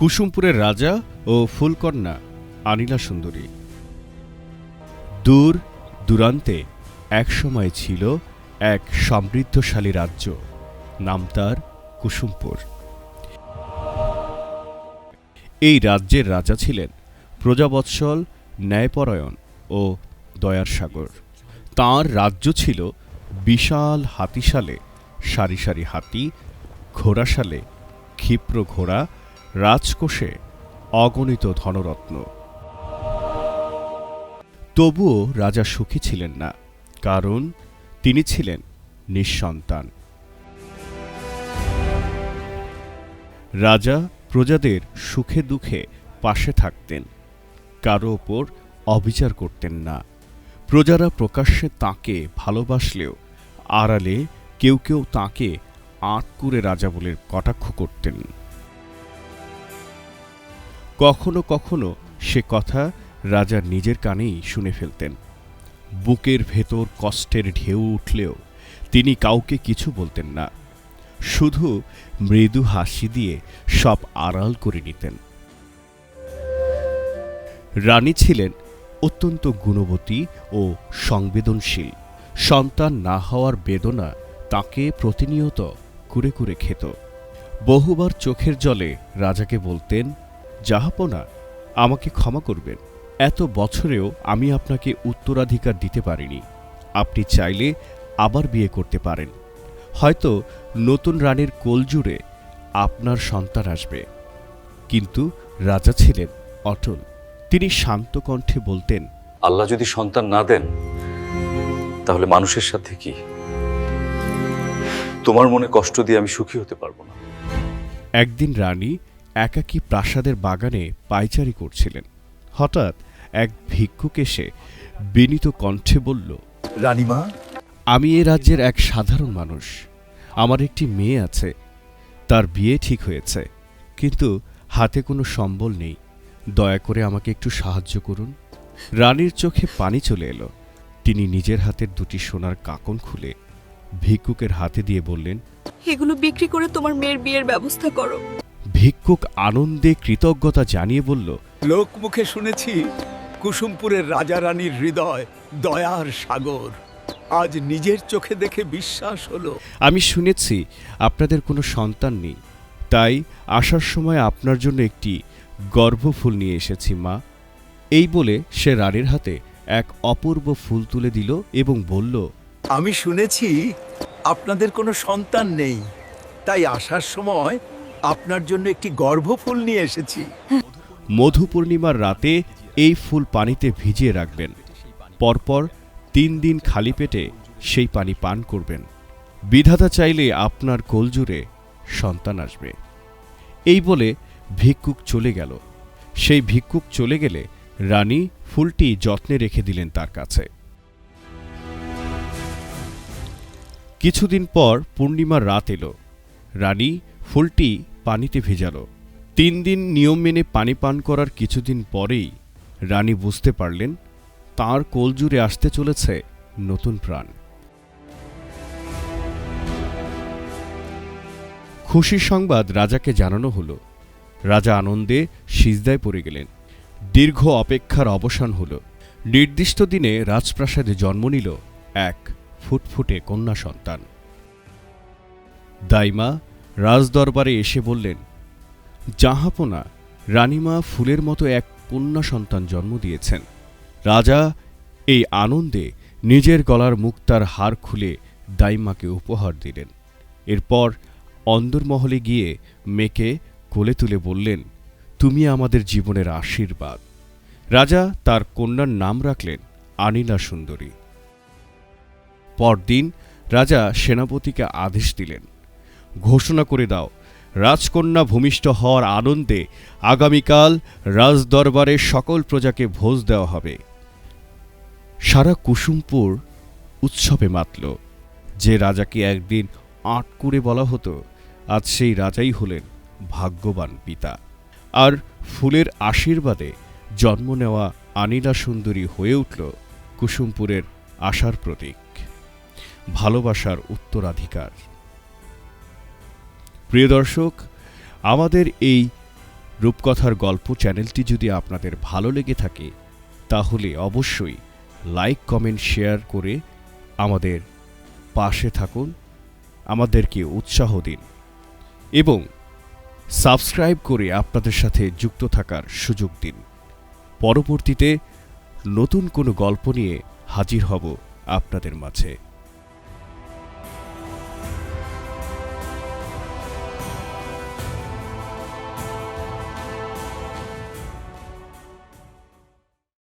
কুসুমপুরের রাজা ও ফুলকন্যা আনিলা সুন্দরী। দূর দূরান্তে একসময় ছিল এক সমৃদ্ধশালী রাজ্য, নাম তার কুসুমপুর। এই রাজ্যের রাজা ছিলেন প্রজাবৎসল, ন্যায়পরায়ণ ও দয়ার সাগর। তাঁর রাজ্য ছিল বিশাল হাতিশালে, সারি সারি হাতি, ঘোড়াশালে ক্ষিপ্র ঘোড়া, রাজকোষে অগণিত ধনরত্ন। তবুও রাজা সুখী ছিলেন না, কারণ তিনি ছিলেন নিঃসন্তান। রাজা প্রজাদের সুখে দুঃখে পাশে থাকতেন, কারো ওপর অবিচার করতেন না। প্রজারা প্রকাশ্যে তাঁকে ভালোবাসলেও আড়ালে কেউ কেউ তাঁকে আঁটকুরে রাজা বলে কটাক্ষ করতেন। কখনো কখনো সে কথা রাজা নিজের কানেই শুনে ফেলতেন। বুকের ভেতর কষ্টের ঢেউ উঠলেও তিনি কাউকে কিছু বলতেন না, শুধু মৃদু হাসি দিয়ে সব আড়াল করে নিতেন। রানী ছিলেন অত্যন্ত গুণবতী ও সংবেদনশীল। সন্তান না হওয়ার বেদনা তাকে প্রতিনিয়ত কুরে কুরে খেত। বহুবার চোখের জলে রাজাকে বলতেন, জাহাপনা, আমাকে ক্ষমা করবেন, এত বছরেও আমি আপনাকে উত্তরাধিকার দিতে পারিনি। আপনি চাইলে আবার বিয়ে করতে পারেন, হয়তো নতুন রানীর কোল জুড়ে আপনার সন্তান আসবে। কিন্তু রাজা ছিলেন অটল। তিনি শান্ত কণ্ঠে বলতেন, আল্লাহ যদি সন্তান না দেন তাহলে মানুষের সাথে কি? তোমার মনে কষ্ট দিয়ে আমি সুখী হতে পারবো না। একদিন রানী একাকী প্রাসাদের বাগানে পায়চারি করছিলেন। হঠাৎ এক ভিক্ষুক এসে বিনীত কণ্ঠে বলল, রানীমা, আমি এ রাজ্যের এক সাধারণ মানুষ। আমার একটি মেয়ে আছে, তার বিয়ে ঠিক হয়েছে, কিন্তু হাতে কোনো সম্বল নেই। দয়া করে আমাকে একটু সাহায্য করুন। রানীর চোখে পানি চলে এলো। তিনি নিজের হাতের দুটি সোনার কাকন খুলে ভিক্ষুকের হাতে দিয়ে বললেন, এগুলো বিক্রি করে তোমার মেয়ের বিয়ের ব্যবস্থা করো। ভিক্ষুক আনন্দে কৃতজ্ঞতা জানিয়ে বলল, লোক মুখে শুনেছি কুসুমপুরের রাজা রানীর হৃদয় দয়ার সাগর। আজ নিজের চোখে দেখে বিশ্বাস হলো। আমি শুনেছি আপনাদের কোনো সন্তান নেই, তাই আসার সময় আপনার জন্য একটি গর্ভফুল নিয়ে এসেছি মা। এই বলে সে রানীর হাতে এক অপূর্ব ফুল তুলে দিল এবং বলল, আমি শুনেছি আপনাদের কোনো সন্তান নেই, তাই আসার সময় আপনার জন্য একটি গর্ভফুল নিয়ে এসেছি। মধু পূর্ণিমার রাতে এই ফুল পানিতে ভিজিয়ে রাখবেন। পরপর 3 দিন খালি পেটে সেই পানি পান করবেন। বিধাতা চাইলে আপনার কোলজুড়ে সন্তান আসবে। এই বলে ভিক্ষুক চলে গেল। সেই ভিক্ষুক চলে গেলে রানী ফুলটি যত্নে রেখে দিলেন তার কাছে। কিছুদিন পর পূর্ণিমার রাত এলো। রানী ফুলটি পানিতে ভেজাল। 3 দিন নিয়ম মেনে পানি পান করার কিছুদিন পরেই রানী বুঝতে পারলেন তাঁর কোলজুড়ে আসতে চলেছে নতুন প্রাণ। খুশির সংবাদ রাজাকে জানানো হলো। রাজা আনন্দে সিজদায় পড়ে গেলেন। দীর্ঘ অপেক্ষার অবসান হল। নির্দিষ্ট দিনে রাজপ্রাসাদে জন্ম নিল এক ফুটফুটে কন্যা সন্তান। দাইমা রাজদরবারে এসে বললেন, জাহাপনা, রানীমা ফুলের মতো এক কন্যা সন্তান জন্ম দিয়েছেন। রাজা এই আনন্দে নিজের গলার মুক্তার হার খুলে দাইমাকে উপহার দিলেন। এরপর অন্দরমহলে গিয়ে মেয়েকে কোলে তুলে বললেন, তুমি আমাদের জীবনের আশীর্বাদ। রাজা তার কন্যার নাম রাখলেন আনিলা সুন্দরী। পরদিন রাজা সেনাপতিকে আদেশ দিলেন, ঘোষণা করে দাও, রাজকন্যা ভূমিষ্ঠ হওয়ার আনন্দে আগামীকাল রাজদরবারে সকল প্রজাকে ভোজ দেওয়া হবে। সারা কুসুমপুর উৎসবে মাতল। যে রাজাকে একদিন আঁটকুরে বলা হতো, আজ সেই রাজাই হলেন ভাগ্যবান পিতা। আর ফুলের আশীর্বাদে জন্ম নেওয়া আনিলা সুন্দরী হয়ে উঠল কুসুমপুরের আশার প্রতীক, ভালোবাসার উত্তরাধিকার। প্রিয় দর্শক, আমাদের এই রূপকথার গল্প চ্যানেলটি যদি আপনাদের ভালো লেগে থাকে তাহলে অবশ্যই লাইক কমেন্ট শেয়ার করে আমাদের পাশে থাকুন, আমাদেরকে উৎসাহ দিন এবং সাবস্ক্রাইব করে আপনাদের সাথে যুক্ত থাকার সুযোগ দিন। পরবর্তীতে নতুন কোনো গল্প নিয়ে হাজির হব আপনাদের মাঝে।